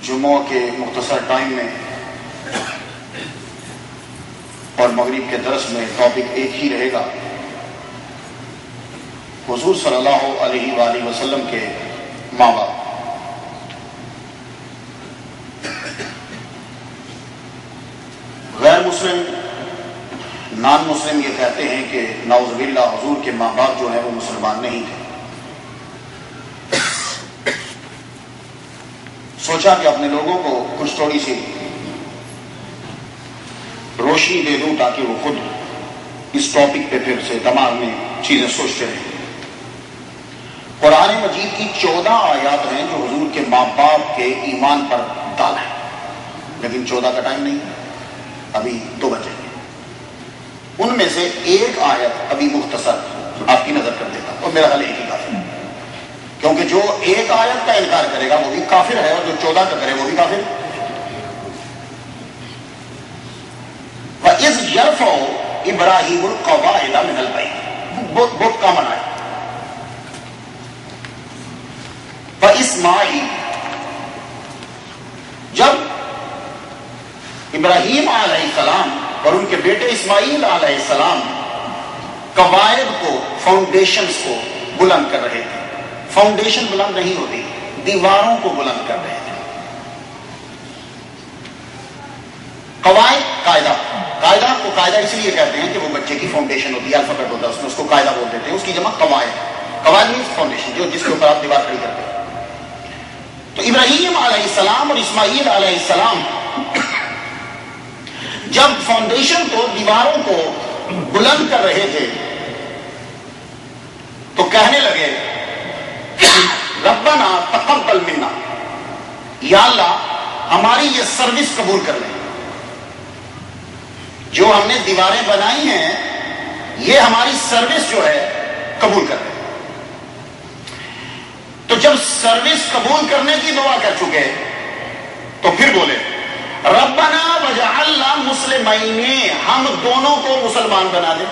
جمعہ کے مختصر ٹائم میں اور مغرب کے درس میں ٹاپک ایک ہی رہے گا، حضور صلی اللہ علیہ وآلہ وسلم کے ماں باپ۔ غیر مسلم، نان مسلم یہ کہتے ہیں کہ نعوذ باللہ حضور کے ماں باپ جو ہیں وہ مسلمان نہیں تھے۔ سوچا کہ اپنے لوگوں کو کچھ تھوڑی سی روشنی دے دوں تاکہ وہ خود اس ٹاپک پہ پھر سے دماغ میں چیزیں سوچتے رہیں۔ قرآن مجید کی 14 آیات ہیں جو حضور کے ماں باپ کے ایمان پر دال ہیں، لیکن 14 کا ٹائم نہیں ہے، ابھی 2 بچے ہیں۔ ان میں سے ایک آیت ابھی مختصر آپ کی نظر کر دیتا ہوں، اور میرا خیال ایک ہی کافی ہے، کیونکہ جو ایک آیت کا انکار کرے گا وہ بھی کافر ہے، اور جو 14 کا کرے وہ بھی کافر ہے۔ وَإِذْ يَرْفَعُ إِبْرَاهِيمُ الْقَوَاعِدَ مِنَ الْبَيْتِ، بہت کامن ہے۔ وَإِسْمَاعِيلَ، جب ابراہیم علیہ السلام اور ان کے بیٹے اسماعیل علیہ السلام قواعد کو، فاؤنڈیشنز کو بلند کر رہے تھے۔ فاؤنڈیشن بلند نہیں ہوتی، دیواروں کو بلند کر رہے تھے۔ قواعد، قاعدہ کو قاعدہ اس لیے کہتے ہیں کہ وہ بچے کی فاؤنڈیشن ہوتی ہے، الفابیٹ ہوتا ہے اس میں، اس کو قاعدہ بول دیتے ہیں، اس کی جمع قواعد۔ قواعد مینس فاؤنڈیشن، جس کے اوپر آپ دیوار کھڑی کرتے ہیں۔ تو ابراہیم علیہ السلام اور اسماعیل علیہ السلام جب فاؤنڈیشن کو، دیواروں کو بلند کر رہے تھے تو کہنے لگے ربنا تقبل منا، یا اللہ ہماری یہ سروس قبول کر لیں، جو ہم نے دیواریں بنائی ہیں یہ ہماری سروس جو ہے قبول کر لیں۔ تو جب سروس قبول کرنے کی دعا کر چکے تو پھر بولے ربنا وجعلنا مسلمین، ہم دونوں کو مسلمان بنا دے۔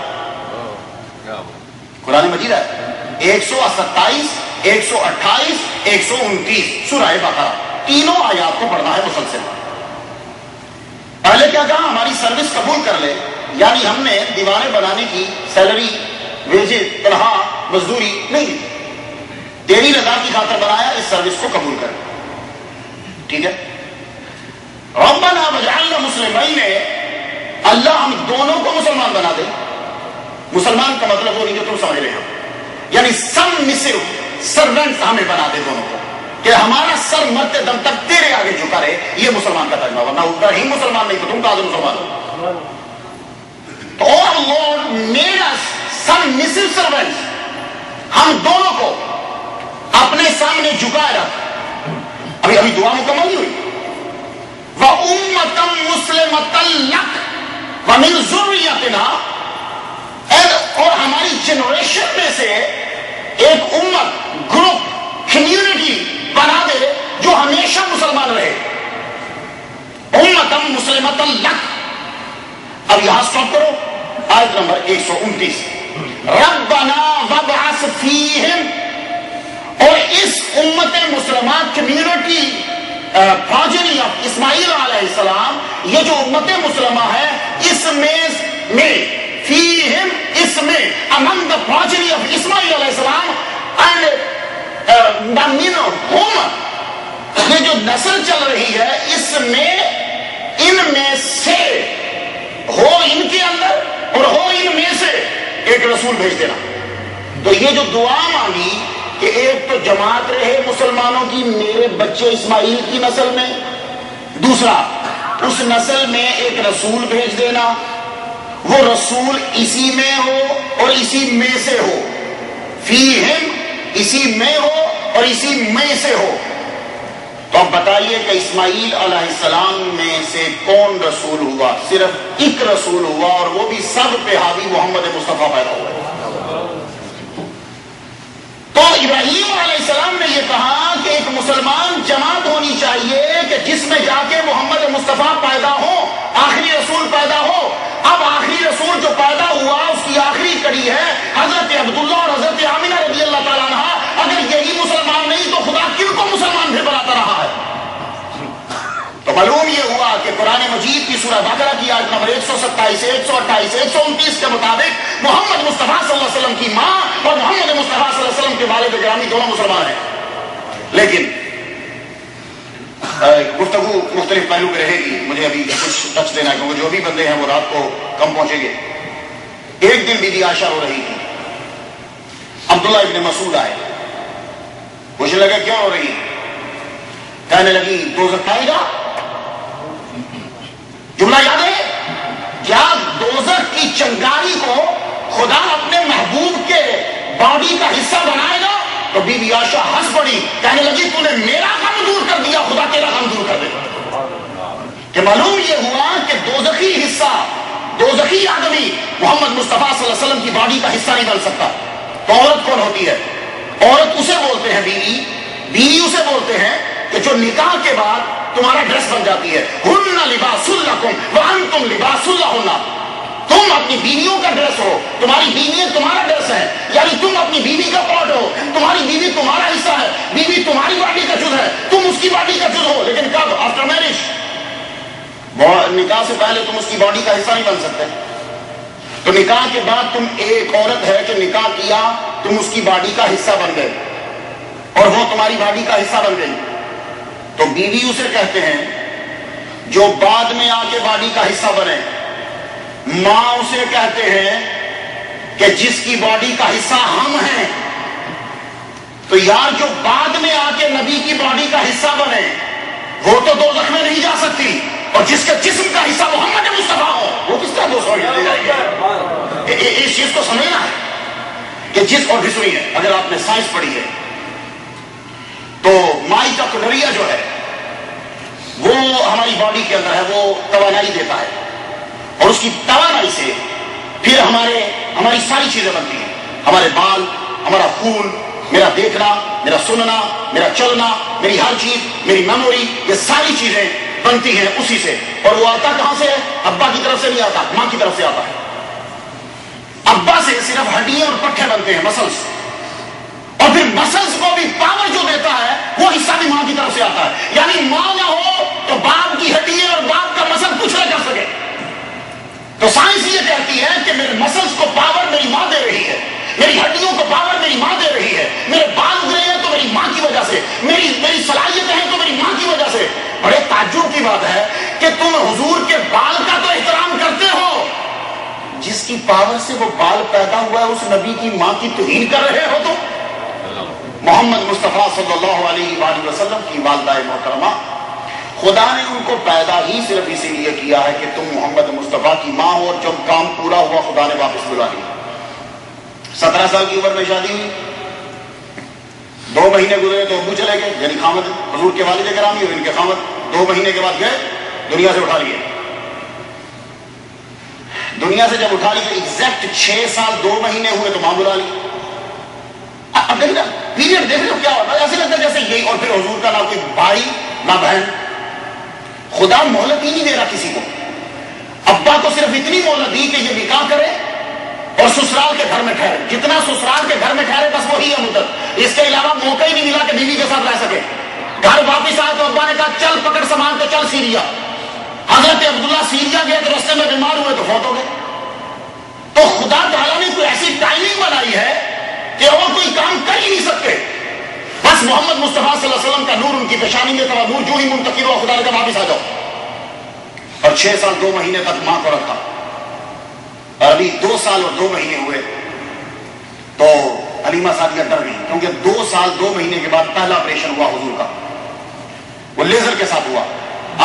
قرآن مجید ہے 127، 128، 129 سورہ بقرہ، تینوں آیات کو پڑھنا ہے مسلسل۔ پہلے کیا کہا؟ ہماری سروس قبول کر لے، یعنی ہم نے دیواریں بنانے کی سیلری، ویجز، تنخواہ، مزدوری نہیں دی، تیری رضا کی خاطر بنایا، اس سروس کو قبول کر۔ ٹھیک ہے، ربنا وجعلنا مسلمین، اللہ ہم دونوں کو مسلمان بنا دے۔ مسلمان کا مطلب وہ نہیں جو تم سمجھ رہے ہو، یعنی سبمسو سرونٹس ہمیں بنا دے دونوں کو، کہ ہمارا سر مرتے دم تک تیرے آگے جھکا رہے، یہ مسلمان کا ترجمہ۔ ورنہ ابراہیم مسلمان نہیں تو تم کہاں سے مسلمان ہو؟ تو our Lord made us submissive servants، ہم دونوں کو اپنے سامنے جھکائے رکھ۔ ابھی دعا مکمل نہیں ہوئی۔ وَأُمَّةً مُسْلِمَةً لَكَ وَمِنْ ذُرِّيَّتِنَا، اور ہماری جنریشن میں سے ایک امت، گروپ، کمیونٹی بنا دے جو ہمیشہ مسلمان رہے۔ اُمَّةً مُسْلِمَةً لَكَ۔ اب یہاں سٹاپ کرو، آیت نمبر 129، رَبَّنَا وَابْعَثْ فِيهِمْ، اور اس امت مسلمہ کمیونٹی پروجنی آف اسماعیل علیہ السلام، یہ جو امت مسلمہ ہے، اس میں فیہم، اس میں among the progeny of اسماعیل علیہ السلام and یہ جو نسل چل رہی ہے، اس میں، ان میں سے ہو، ان کے اندر اور ہو ان میں سے ایک رسول بھیج دینا۔ تو یہ جو دعا مانگی کہ ایک تو جماعت رہے مسلمانوں کی میرے بچے اسماعیل کی نسل میں، دوسرا اس نسل میں ایک رسول بھیج دینا، وہ رسول اسی میں ہو اور اسی میں سے ہو، فیہم اسی میں ہو اور اسی میں سے ہو۔ تو اب بتائیے کہ اسماعیل علیہ السلام میں سے کون رسول ہوا؟ صرف ایک رسول ہوا، اور وہ بھی سب پہ حاوی محمد مصطفیٰ پیدا ہوا۔ تو ابراہیم علیہ السلام نے یہ کہا کہ ایک مسلمان جماعت ہونی چاہیے کہ جس میں جا کے محمد مصطفیٰ پیدا ہو، آخری رسول پیدا ہو۔ اب آخری رسول جو پیدا ہوا اس کی آخری کڑی ہے حضرت عبداللہ اور حضرت آمینہ رضی اللہ تعالیٰ عنہ۔ اگر یہی مسلمان نہیں تو خدا کن کو مسلمان پھر بناتا رہا ہے؟ قرآن مجید کی سورہ بقرہ کی آیت نمبر 127 128 129 کے مطابق محمد مصطفیٰ صلی اللہ علیہ وسلم کی ماں اور محمد مصطفیٰ صلی اللہ علیہ وسلم کے والد گرامی دونوں مسلمان ہیں. لیکن گفتگو مختلف پہلو پہ رہے گی, مجھے ابھی کچھ ٹچ دینا ہے کیونکہ جو بھی بندے ہیں وہ رات کو کم پہنچیں گے. ایک دن بی بی عائشہ رو رہی تھی, عبداللہ ابن مسعود آئے, پوچھنے لگے کیوں رو رہی, کہنے لگی دوزخ آئے گا. جملہ یاد ہے, کیا دوزخ کی چنگاری کو خدا اپنے محبوب کے باڈی کا حصہ بنائے گا؟ تو بی بی عائشہ ہنس پڑی, کہنے لگی تو نے میرا غم دور کر دیا, خدا تیرا غم دور کر دے. کہ معلوم یہ ہوا کہ دوزخی حصہ, دوزخی آدمی محمد مصطفیٰ صلی اللہ علیہ وسلم کی باڈی کا حصہ نہیں بن سکتا. تو عورت کون ہوتی ہے؟ عورت اسے بولتے ہیں بیوی, بیوی اسے بولتے ہیں کہ جو نکاح کے بعد تمہارا ڈریس بن جاتی ہے. ہن لباس لکم وانتم لباس لہن, تم اپنی بیویوں کا ڈریس ہو, تمہاری بیوی تمہارا ڈریس ہے, یعنی تم اپنی بیوی کا پارٹ ہو, تمہاری بیوی تمہارا حصہ ہے, بیوی تمہاری باڈی کا جز ہے, تم اس کی باڈی کا جز ہو. لیکن کب؟ After marriage. نکاح سے پہلے تم اس کی باڈی کا حصہ نہیں بن سکتے. تو نکاح کے بعد تم ایک عورت ہے جو نکاح کیا, تم اس کی باڈی کا حصہ بن گئے اور وہ تمہاری باڈی کا حصہ بن گئی. تو بیوی اسے کہتے ہیں جو بعد میں آ کے باڈی کا حصہ بنے. ماں اسے کہتے ہیں کہ جس کی باڈی کا حصہ ہم ہیں. تو یار جو بعد میں آ کے نبی کی باڈی کا حصہ بنے وہ تو دوزخ میں نہیں جا سکتی, اور جس کے جسم کا حصہ محمد مصطفیٰ ہو وہ کس طرح دوزخ میں لے جائے گا؟ اس چیز کو سمجھنا ہے کہ جس, اور بھی سنیے, اگر آپ نے سائنس پڑھی ہے تو مائٹوکونڈریا جو ہے وہ ہماری باڈی کے اندر ہے, وہ توانائی دیتا ہے, اور اس کی توانائی سے پھر ہماری ساری چیزیں بنتی ہیں. ہمارے بال, ہمارا خون, میرا دیکھنا, میرا سننا, میرا چلنا, میری ہر چیز, میری میموری, یہ ساری چیزیں بنتی ہیں اسی سے. اور وہ آتا کہاں سے ہے؟ ابا کی طرف سے نہیں آتا, ماں کی طرف سے آتا ہے. ابا سے صرف ہڈیاں اور پٹھے بنتے ہیں, مسلس, اور پھر مسلس کو بھی پاور جو دیتا ہے وہ حصہ بھی ماں کی طرف سے آتا ہے. یعنی ماں نہ ہو تو باپ کی ہڈیاں اور باپ کا مسل کچھ نہ کر سکے. تو سائنس یہ کہتی ہے کہ میرے مسلس کو پاور میری ماں دے رہی ہے, میری ہڈیوں کو پاور میری ماں دے رہی ہے, میرے بال اگ رہے ہیں تو میری ماں کی وجہ سے, میری صلاحیتیں ہیں تو میری ماں کی وجہ سے. بڑے تعجب کی بات ہے کہ تم حضور کے بال کا تو احترام کرتے ہو, جس کی پاور سے وہ بال پیدا ہوا ہے اس نبی کی ماں کی توہین کر رہے ہو. تو محمد مصطفیٰ صلی اللہ علیہ وآلہ وسلم کی والدہ محترمہ, خدا نے ان کو پیدا ہی صرف اسی لیے کیا ہے کہ تم محمد مصطفیٰ کی ماں ہو, اور جب کام پورا ہوا خدا نے واپس بلا لیا. 17 سال کی عمر میں شادی ہوئی, 2 مہینے گزرے تو ابو چلے گئے, یعنی خامد حضور کے والد گرامی اور ان کے خامد 2 مہینے کے بعد گئے, دنیا سے اٹھا لیے. دنیا سے جب اٹھا لی تو ایگزیکٹ 6 سال 2 مہینے ہوئے تو ماں بلا لی. اب دیکھ رہا پیریڈ دیکھ لو کیا ہوتا ہے, ایسے لگتا ہے جیسے یہی. اور پھر حضور کا نہ کوئی بھائی نہ بہن, خدا مہلت ہی نہیں دے رہا کسی کو. ابا کو صرف اتنی مہلت دی کہ یہ نکاح کرے اور سسرال کے گھر میں ٹھہرے, جتنا سسرال کے گھر میں ٹھہرے بس وہی ہے مدت, اس کے علاوہ موقع ہی نہیں ملا کہ بیوی کے ساتھ رہ سکے. گھر واپس آئے تو ابا نے کہا چل پکڑ سامان تو چل سیریا. حضرت عبداللہ سیریا گئے تو راستے میں بیمار ہوئے تو فوت ہو گئے. تو خدا تعالیٰ نے کوئی ایسی ٹائمنگ بنائی ہے کہ اور کوئی کام کر ہی نہیں سکتے. بس محمد مصطفیٰ صلی اللہ علیہ وسلم کا نور ان کی پیشانی میں تھا, نور جو ہی منتقل ہوا خدا نے کہا واپس آ جاؤ. اور 6 سال 2 مہینے تک ماں کو رکھا, اور ابھی 2 سال اور 2 مہینے ہوئے تو حلیمہ سعدیہ ڈر گئی, کیونکہ 2 سال 2 مہینے کے بعد پہلا آپریشن ہوا حضور کا, وہ لیزر کے ساتھ ہوا.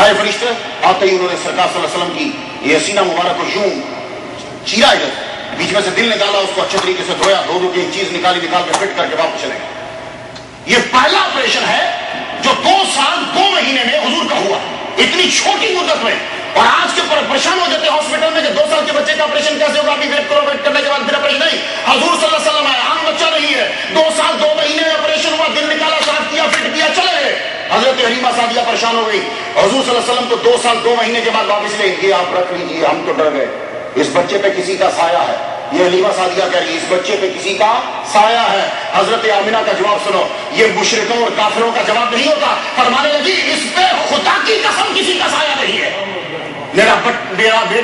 آئے فرشتے, آتے ہی انہوں نے سرکار صلی اللہ علیہ وسلم کی یہ سینہ مبارک کو یوں چیرا, ادھر بیچ میں سے دل نکالا, اس کو اچھے طریقے سے دھویا, 2 کی ایک چیز نکال کے فٹ کر کے واپس چلے گئے. یہ پہلا آپریشن ہے جو 2 سال 2 مہینے میں حضور کا ہوا, اتنی چھوٹی مدت میں. اور آج کے پریشان ہو جاتے ہیں ہاسپٹل میں کہ 2 سال کے بچے کا آپریشن کیسے ہوگا, ابھی ویٹ کرو, ویٹ کرنے کے بعد پھر آپریشن. نہیں, حضور صلی اللہ علیہ وسلم ہے, عام بچہ نہیں ہے. 2 سال 2 مہینے میں آپریشن ہوا, دل نکالا, صاف کیا, فٹ کیا, چلے گئے. حضرت حلیمہ سعدیہ پریشان ہو گئی. حضور صلی اللہ علیہ وسلم کو 2 سال 2 مہینے کے بعد واپس لے گئے, آپ رکھ لیجیے, ہم تو ڈر گئے, اس بچے پہ کسی کا سایہ ہے. یہ حلیمہ سعدیہ کہہ رہی ہے اس بچے پہ کسی کا سایہ ہے. حضرت آمنہ کا جواب سنو, یہ مشرکوں اور کافروں کا جواب نہیں ہوتا. فرمانے لگی اس پہ خدا کی قسم کسی کا سایہ نہیں ہے. میرا بیٹا